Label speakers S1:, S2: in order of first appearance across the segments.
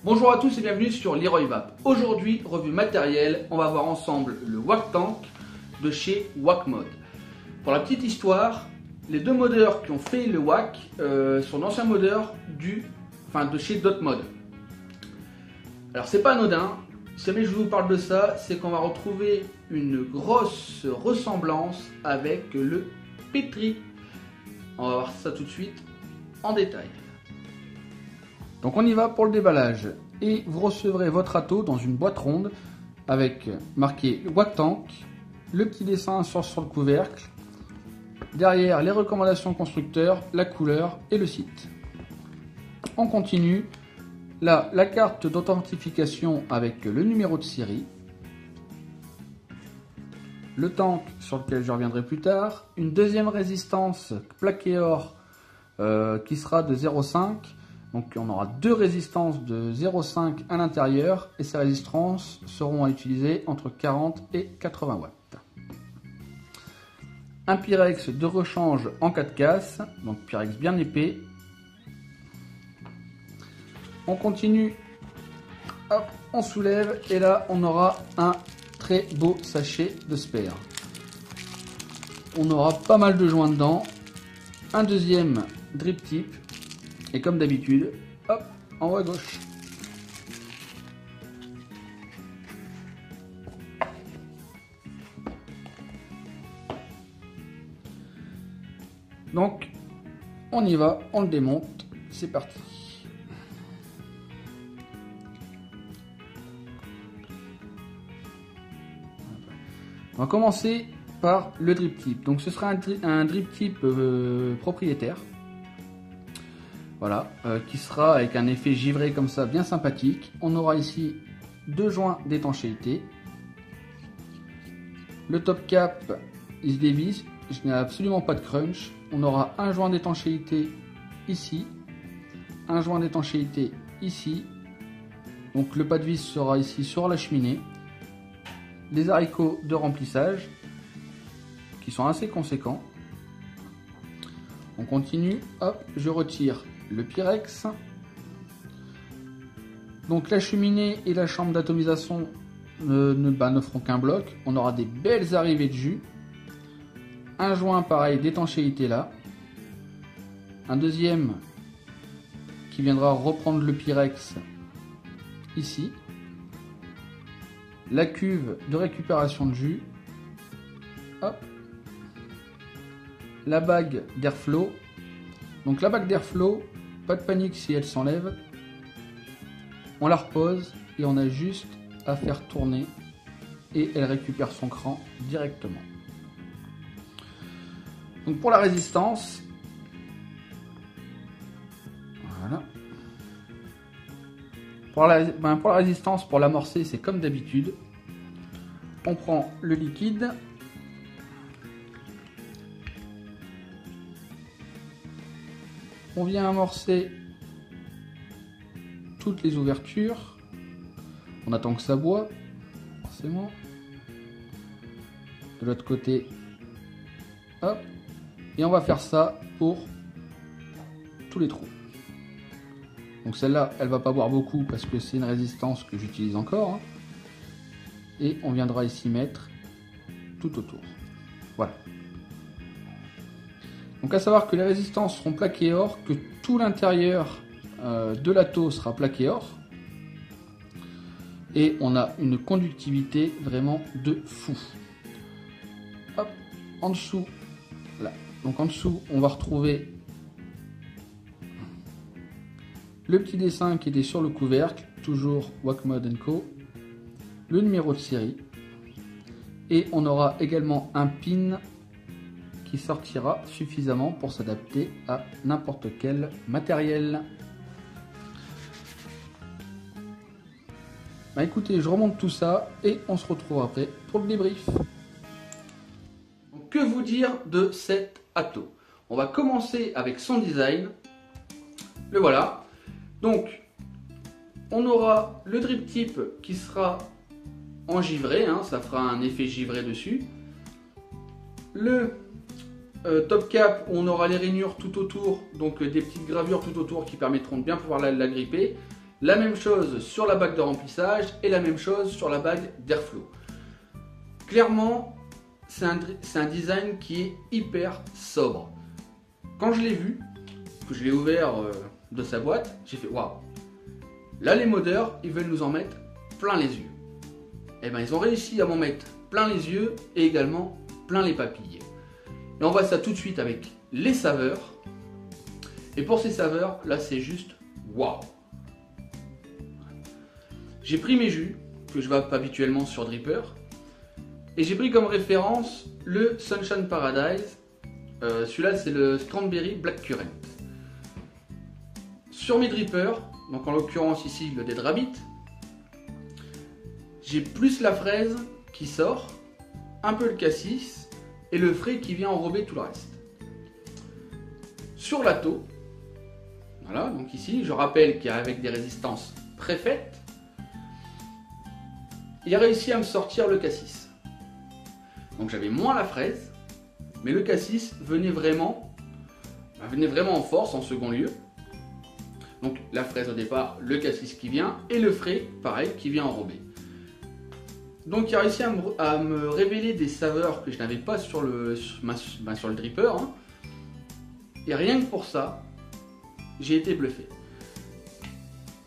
S1: Bonjour à tous et bienvenue sur Leroy Vape. Aujourd'hui, revue matérielle, on va voir ensemble le Wack Tank de chez Wackmod. Pour la petite histoire, les deux modeurs qui ont fait le Wack sont d'anciens modeurs de chez Dotmod. Alors c'est pas anodin, si jamais je vous parle de ça, c'est qu'on va retrouver une grosse ressemblance avec le Petri. On va voir ça tout de suite en détail. Donc on y va pour le déballage et vous recevrez votre râteau dans une boîte ronde avec marqué Wack Tank, le petit dessin sur le couvercle, derrière les recommandations constructeurs, la couleur et le site. On continue, là la carte d'authentification avec le numéro de série, le tank sur lequel je reviendrai plus tard, une deuxième résistance plaqué or qui sera de 0,5. Donc on aura deux résistances de 0,5 à l'intérieur et ces résistances seront à utiliser entre 40 et 80 watts. Un Pyrex de rechange en cas de casse, donc Pyrex bien épais. On continue, hop, on soulève et là on aura un très beau sachet de spare. On aura pas mal de joints dedans, un deuxième drip tip. Et comme d'habitude, hop, en haut à gauche. Donc, on y va, on le démonte, c'est parti. On va commencer par le drip tip. Donc ce sera un drip tip propriétaire. Voilà, qui sera avec un effet givré comme ça, bien sympathique. On aura ici deux joints d'étanchéité. Le top cap, il se dévisse. Je n'ai absolument pas de crunch. On aura un joint d'étanchéité ici, un joint d'étanchéité ici. Donc le pas de vis sera ici sur la cheminée. Des haricots de remplissage qui sont assez conséquents. On continue, hop, je retire le Pyrex. Donc la cheminée et la chambre d'atomisation ne feront qu'un bloc. On aura des belles arrivées de jus. Un joint pareil d'étanchéité là. Un deuxième qui viendra reprendre le Pyrex ici. La cuve de récupération de jus. Hop. La bague d'airflow. Donc la bague d'airflow, pas de panique si elle s'enlève. On la repose et on a juste à faire tourner et elle récupère son cran directement. Donc pour la résistance, voilà. Pour la résistance, pour l'amorcer, c'est comme d'habitude. On prend le liquide. On vient amorcer toutes les ouvertures. On attend que ça boit, forcément. De l'autre côté, hop. Et on va faire ça pour tous les trous. Donc celle-là, elle va pas boire beaucoup parce que c'est une résistance que j'utilise encore. Hein. Et on viendra ici mettre tout autour. Voilà. Donc à savoir que les résistances seront plaquées or, que tout l'intérieur de la taux sera plaqué or. Et on a une conductivité vraiment de fou. Hop, en dessous, là. Donc en dessous, on va retrouver le petit dessin qui était sur le couvercle, toujours Wackmod & Co. Le numéro de série. Et on aura également un pin qui sortira suffisamment pour s'adapter à n'importe quel matériel. Bah écoutez, je remonte tout ça et on se retrouve après pour le débrief. Donc, que vous dire de cet Atto? On va commencer avec son design. Le voilà. Donc, on aura le drip tip qui sera en givré, hein, ça fera un effet givré dessus. Le top cap, on aura les rainures tout autour, donc des petites gravures tout autour qui permettront de bien pouvoir la gripper. La même chose sur la bague de remplissage et la même chose sur la bague d'airflow. Clairement, c'est un design qui est hyper sobre. Quand je l'ai vu, que je l'ai ouvert de sa boîte, j'ai fait waouh. Là, les modeurs, ils veulent nous en mettre plein les yeux. Et bien, ils ont réussi à m'en mettre plein les yeux et également plein les papilles. Et on voit ça tout de suite avec les saveurs. Et pour ces saveurs, là, c'est juste waouh. J'ai pris mes jus que je vape habituellement sur Dripper. Et j'ai pris comme référence le Sunshine Paradise. Celui-là, c'est le Cranberry Blackcurrant. Sur mes drippers, donc en l'occurrence ici le Dead Rabbit, j'ai plus la fraise qui sort, un peu le cassis et le frais qui vient enrober tout le reste. Sur la taux, voilà, donc ici je rappelle qu'il y a avec des résistances préfaites, il a réussi à me sortir le cassis. Donc j'avais moins la fraise, mais le cassis venait vraiment en force en second lieu. Donc la fraise au départ, le cassis qui vient, et le frais, pareil, qui vient enrober. Donc il a réussi à me révéler des saveurs que je n'avais pas sur le dripper. Hein. Et rien que pour ça, j'ai été bluffé.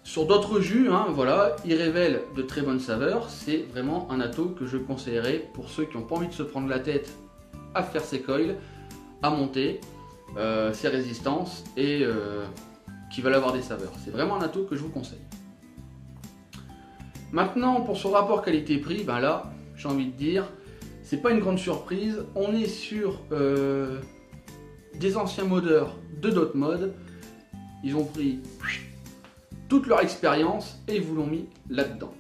S1: Sur d'autres jus, hein, voilà, il révèle de très bonnes saveurs. C'est vraiment un atto que je conseillerais pour ceux qui n'ont pas envie de se prendre la tête à faire ses coils, à monter ses résistances et qui veulent avoir des saveurs. C'est vraiment un atto que je vous conseille. Maintenant, pour son rapport qualité-prix, ben là, j'ai envie de dire, c'est pas une grande surprise. On est sur des anciens modeurs de d'autres modes. Ils ont pris toute leur expérience et ils vous l'ont mis là-dedans.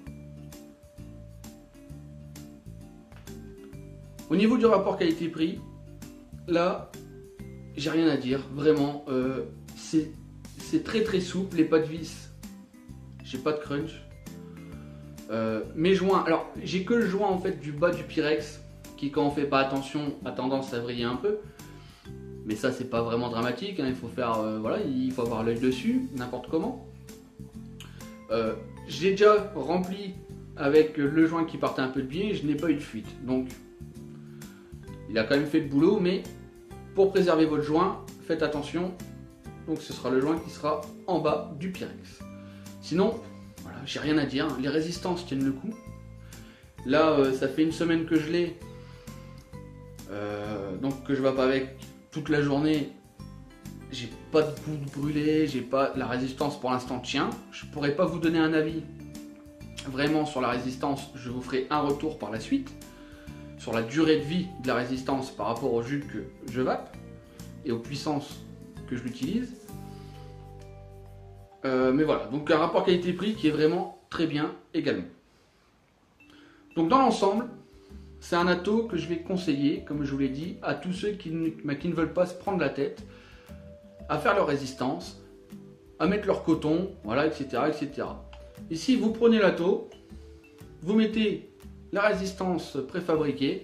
S1: Au niveau du rapport qualité-prix, là, j'ai rien à dire. Vraiment, c'est très très souple. Les pas de vis, j'ai pas de crunch. Mes joints, alors j'ai que le joint en fait du bas du Pyrex qui, quand on fait pas attention, a tendance à vriller un peu. Mais ça, c'est pas vraiment dramatique. Hein. Il faut faire, voilà, il faut avoir l'œil dessus, n'importe comment. J'ai déjà rempli avec le joint qui partait un peu de biais, je n'ai pas eu de fuite. Donc, il a quand même fait le boulot, mais pour préserver votre joint, faites attention. Donc, ce sera le joint qui sera en bas du Pyrex. Sinon, voilà, j'ai rien à dire. Les résistances tiennent le coup. Là, ça fait une semaine que je l'ai, donc que je vape avec toute la journée. J'ai pas de gouttes brûlées, j'ai pas la résistance pour l'instant tient. Je pourrais pas vous donner un avis vraiment sur la résistance. Je vous ferai un retour par la suite sur la durée de vie de la résistance par rapport au jus que je vape et aux puissances que je l'utilise. Mais voilà, donc un rapport qualité-prix qui est vraiment très bien également. Donc dans l'ensemble, c'est un atto que je vais conseiller, comme je vous l'ai dit, à tous ceux qui ne veulent pas se prendre la tête, à faire leur résistance, à mettre leur coton, voilà, etc., etc. Ici, vous prenez l'atto, vous mettez la résistance préfabriquée,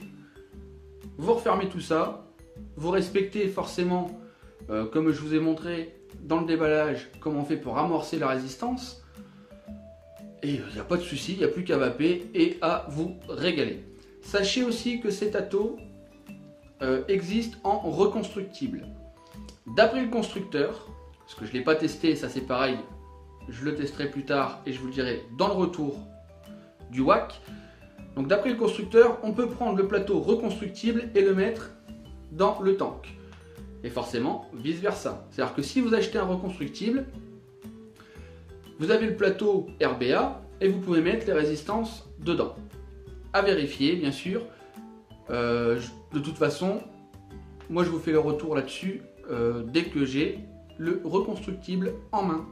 S1: vous refermez tout ça, vous respectez forcément, comme je vous ai montré dans le déballage, comment on fait pour amorcer la résistance, et il n'y a pas de souci, il n'y a plus qu'à vaper et à vous régaler. Sachez aussi que cet atto existe en reconstructible. D'après le constructeur, parce que je ne l'ai pas testé, ça c'est pareil, je le testerai plus tard et je vous le dirai dans le retour du WAC. Donc d'après le constructeur, on peut prendre le plateau reconstructible et le mettre dans le tank. Et forcément, vice versa. C'est-à-dire que si vous achetez un reconstructible, vous avez le plateau RBA et vous pouvez mettre les résistances dedans. À vérifier, bien sûr. De toute façon, moi je vous fais le retour là-dessus dès que j'ai le reconstructible en main.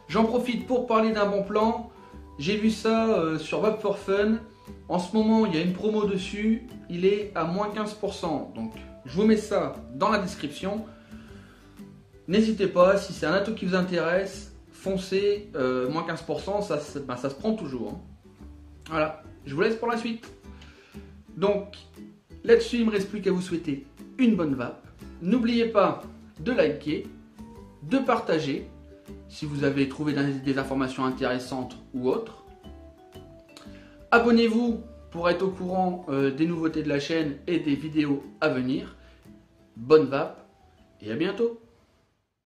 S1: J'en profite pour parler d'un bon plan. J'ai vu ça sur Vape for Fun. En ce moment, il y a une promo dessus. Il est à moins 15%. Donc, je vous mets ça dans la description. N'hésitez pas, si c'est un atto qui vous intéresse, foncez. Moins 15%, ça se prend toujours. Hein. Voilà, je vous laisse pour la suite. Donc, là-dessus, il ne me reste plus qu'à vous souhaiter une bonne vape. N'oubliez pas de liker, de partager si vous avez trouvé des informations intéressantes ou autres. Abonnez-vous pour être au courant des nouveautés de la chaîne et des vidéos à venir. Bonne vape et à bientôt!